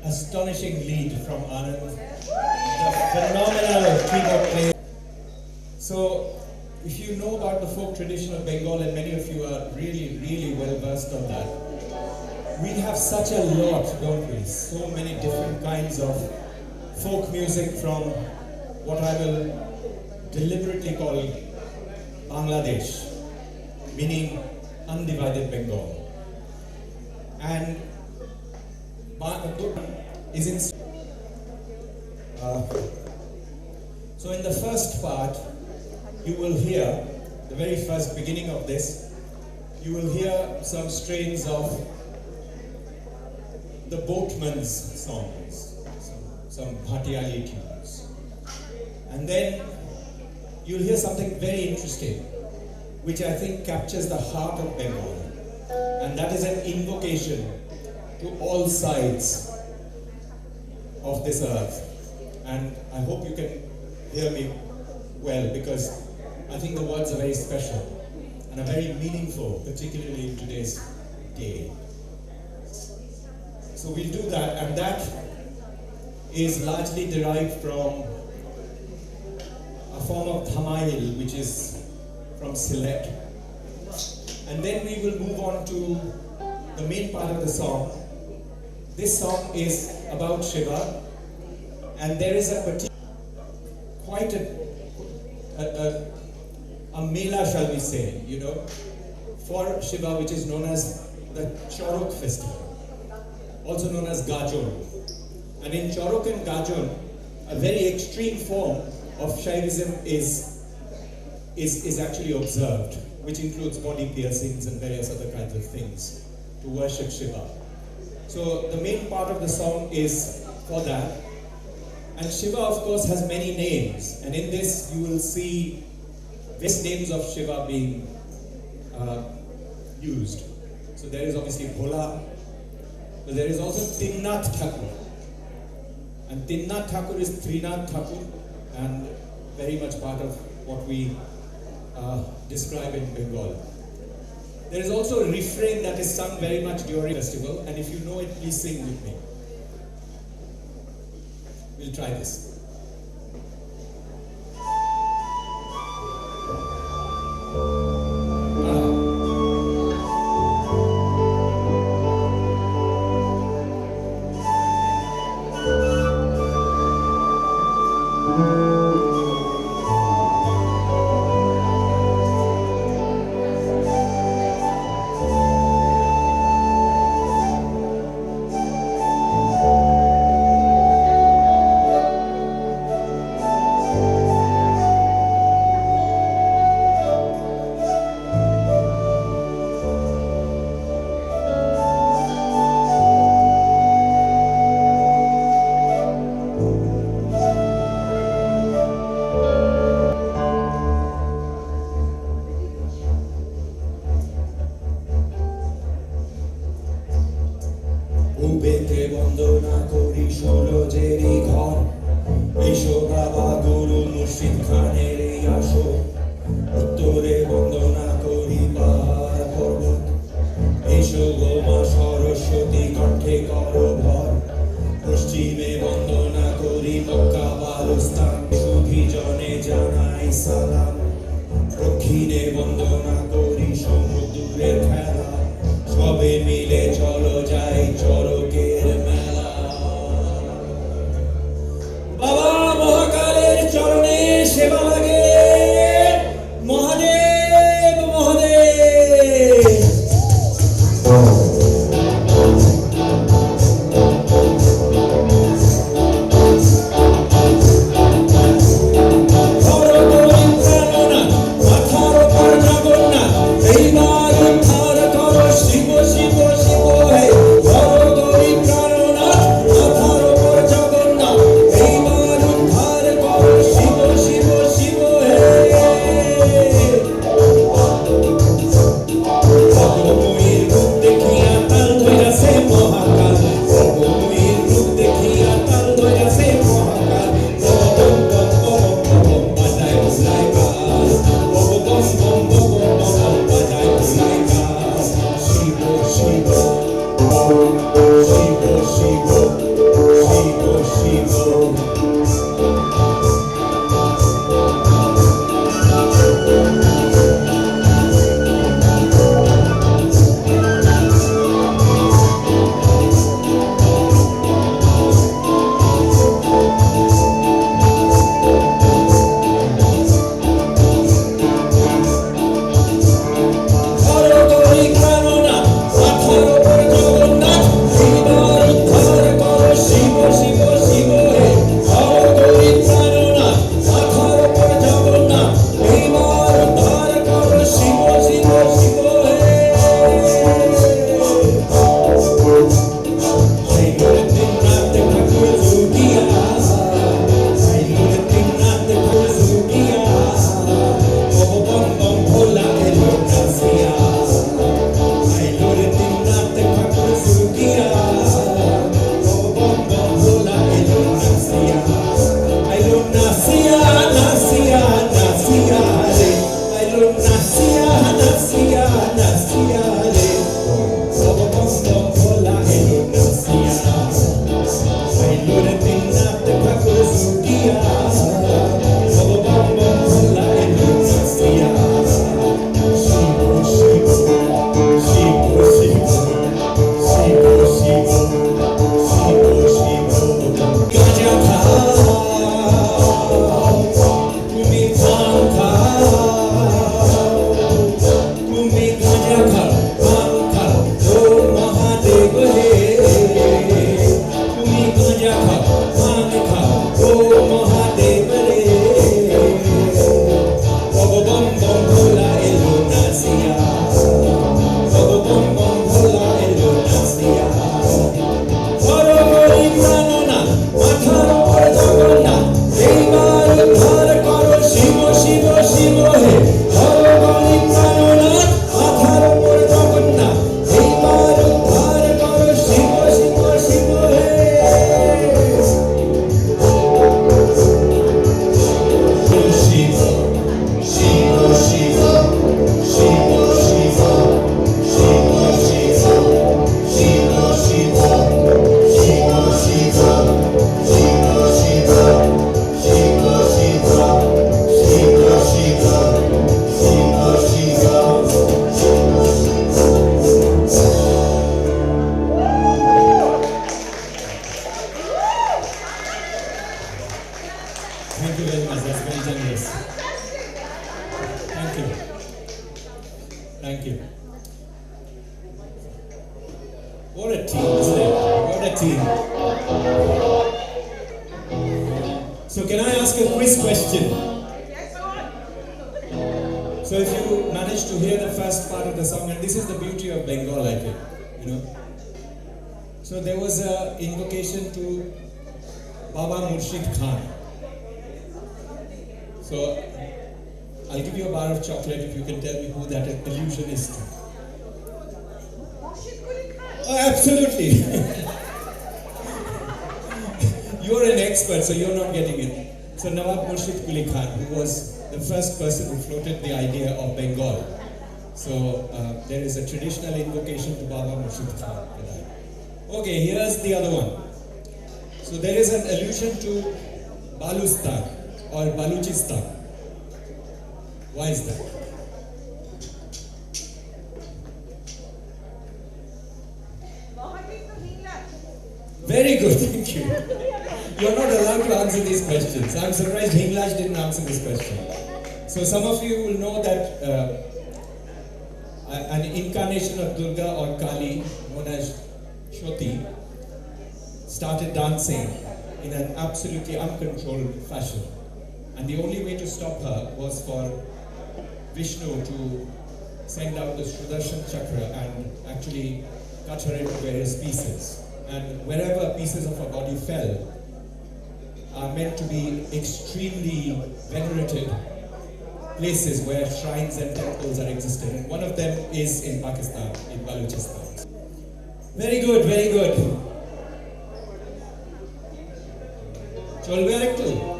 astonishing lead from Anada, the phenomenal keyboard player. So, if you know about the folk tradition of Bengal, and many of you are really well versed on that, we have such a lot, don't we? So many different kinds of folk music from what I will deliberately call Bangladesh, meaning undivided Bengal. And is in. So in the first part, you will hear, the very first beginning of this, you will hear some strains of the boatman's songs, some Bhatiyali tunes. And then you'll hear something very interesting, which I think captures the heart of Bengal. And that is an invocation to all sides of this earth. And I hope you can hear me well, because I think the words are very special and are very meaningful, particularly in today's day. So we'll do that, and that is largely derived from a form of Dhamail, which is from Sylhet. And then we will move on to the main part of the song. This song is about Shiva, and there is a particular, quite a mela, shall we say, for Shiva, which is known as the Chorok festival, also known as Gajon. And in Chorok and Gajon, a very extreme form of Shaivism is actually observed, which includes body piercings and various other kinds of things to worship Shiva. So the main part of the song is for that. And Shiva, of course, has many names, and in this you will see various names of Shiva being used. So there is obviously Bhola, but there is also Tinnath Thakur. And Tinnath Thakur is Trinath Thakur, and very much part of what we describe in Bengal. There is also a refrain that is sung very much during the festival, and if you know it, please sing with me. We'll try this. উবেতে বন্দনা করি ষোলজেরি ঘর, এসো বাবা গুরু মুর্শিদ খানের এই আসর। উত্তরে বন্দনা করি পাহাড় পর্বত, এসো গো মা সরস্বতী কণ্ঠে করো ভর। পশ্চিমে বন্দনা করি মক্কা বালুস্তান, সুধী জনে জানাই সালাম। দক্ষিণে বন্দনা করি সমুদ্রের খেলা, সবে মিলে চলো যাই চরকের মেলা। বাবা মহাকালের চরণে সেবা লাগে, মহাদেব মহাদেব। মাথার ওপর জগন্নাথ, এইবার উদ্ধার করো Shiva Shiva Yes. Thank you. Thank you. What a team, isn't it? What a team. So can I ask a quiz question? So if you manage to hear the first part of the song, and this is the beauty of Bengal, I think, you know. So there was a invocation to Baba Murshid Khan. So I'll give you a bar of chocolate if you can tell me who that allusion is to. Oh, absolutely. You're an expert, so you're not getting it. So Nawab Murshid Quli Khan, who was the first person who floated the idea of Bengal. So there is a traditional invocation to Baba Murshid Khan for that. Okay, here's the other one. So there is an allusion to Balustan or Baluchistan. Why is that? Very good, thank you. You're not allowed to answer these questions. I'm surprised Hinglaj didn't answer this question. So some of you will know that an incarnation of Durga or Kali, known as Shoti, started dancing in an absolutely uncontrolled fashion. And the only way to stop her was for Vishnu to send out the Sudarshan Chakra and actually cut her into various pieces. And wherever pieces of her body fell are meant to be extremely venerated places where shrines and temples are existed. And one of them is in Pakistan, in Balochistan. Very good, very good. Cholbe arektu?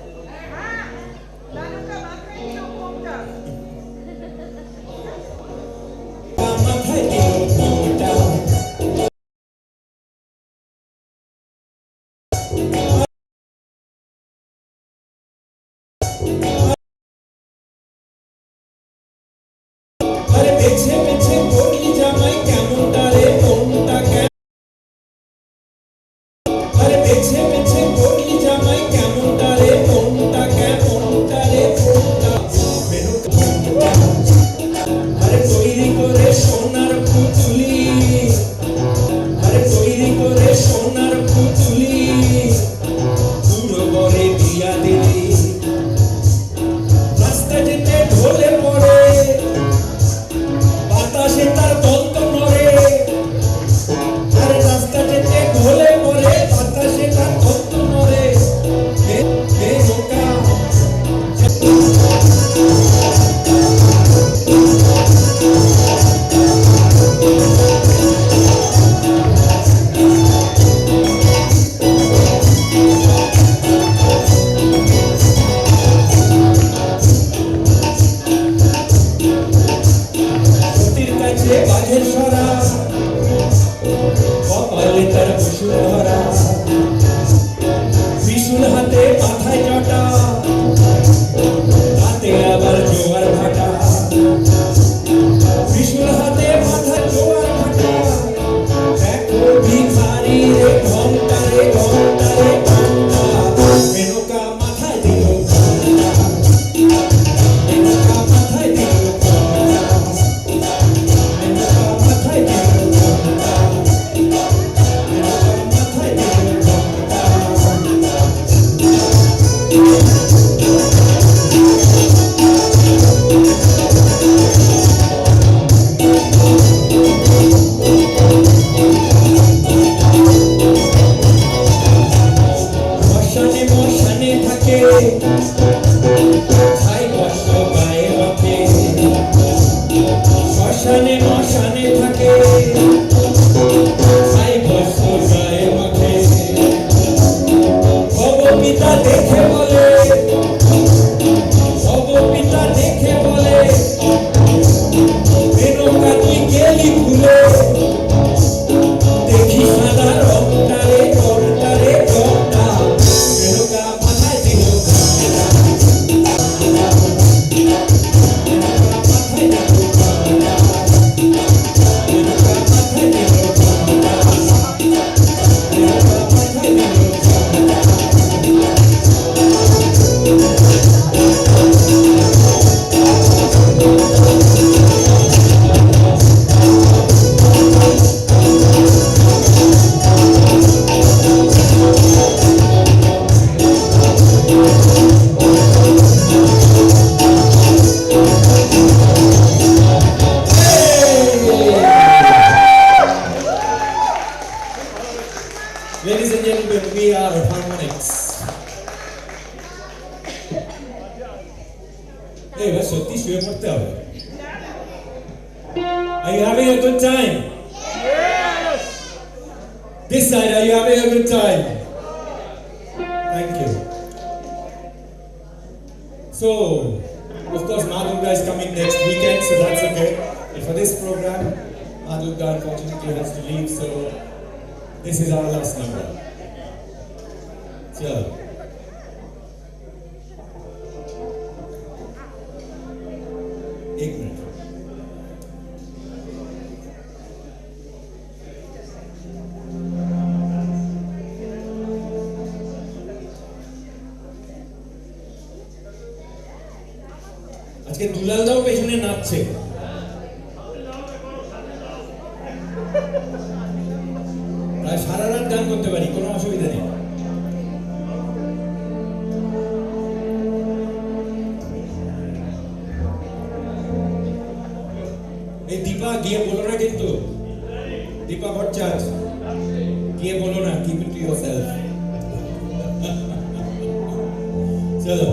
Are peche peche porli jamai kemon tare এবার সত্যি শুয়ে পড়তে হবে। Are you having a good time? This side, are you having a good time? Thank you. So, of course, Ma Durga is coming next weekend, so that's okay. But for this program, Ma Durga unfortunately has to leave, so this is our last number. Sure. एक minute. আজকে দুলালদাও পেছনে নাচছে। প্রায় সারা রাত গান করতে পারি, কোনো অসুবিধা নেই। এই দীপা গিয়ে বলো না, কিন্তু দীপা ভট্টাচার্য গিয়ে বলো না, কিপ ইট টু ইয়োরসেলফ। চলো।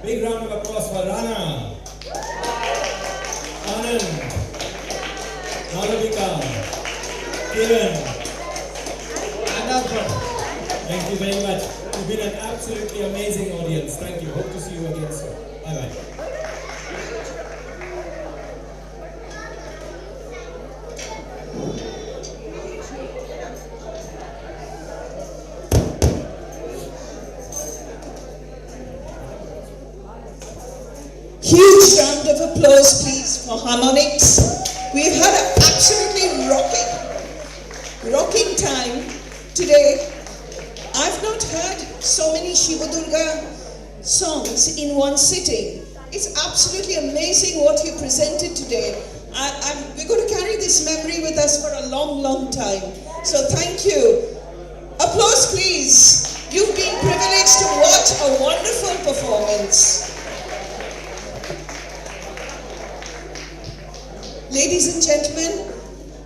Big round of applause for Rana, Anand, Malavika, Kiran, Anada. Thank you very much. You've been an absolutely amazing audience. Thank you. Hope to see you again soon. Bye bye. Huge round of applause, please, for harmonics. We've had an absolutely rocking time today. I've not heard so many Shiva Durga songs in one sitting. It's absolutely amazing what you presented today. We're going to carry this memory with us for a long time. So thank you. Applause, please. You've been privileged to watch a wonderful performance. Ladies and gentlemen,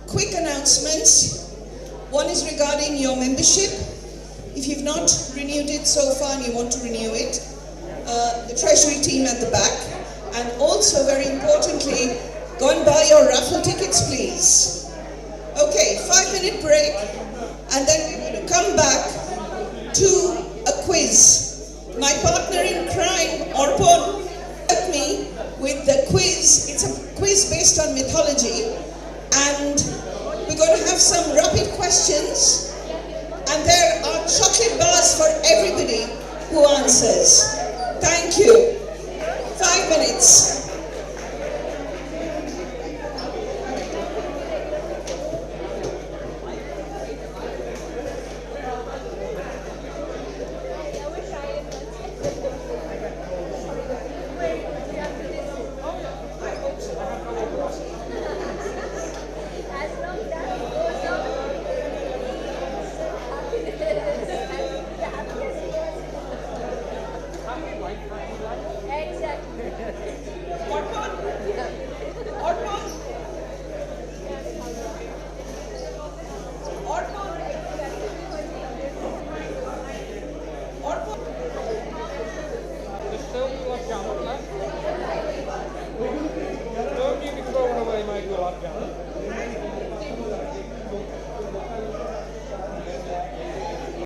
quick announcements. One is regarding your membership. If you've not renewed it so far and you want to renew it, the Treasury team at the back. And also, very importantly, go and buy your raffle tickets, please. Okay, 5-minute break, and then we're going to come back to a quiz. My partner in crime, Orpon, helped me with the quiz. It's a quiz based on mythology, and we're going to have some rapid questions, and there are chocolate bars for everybody who answers. Thank you. 5 minutes. Don't you be throwing away my gulab jamun.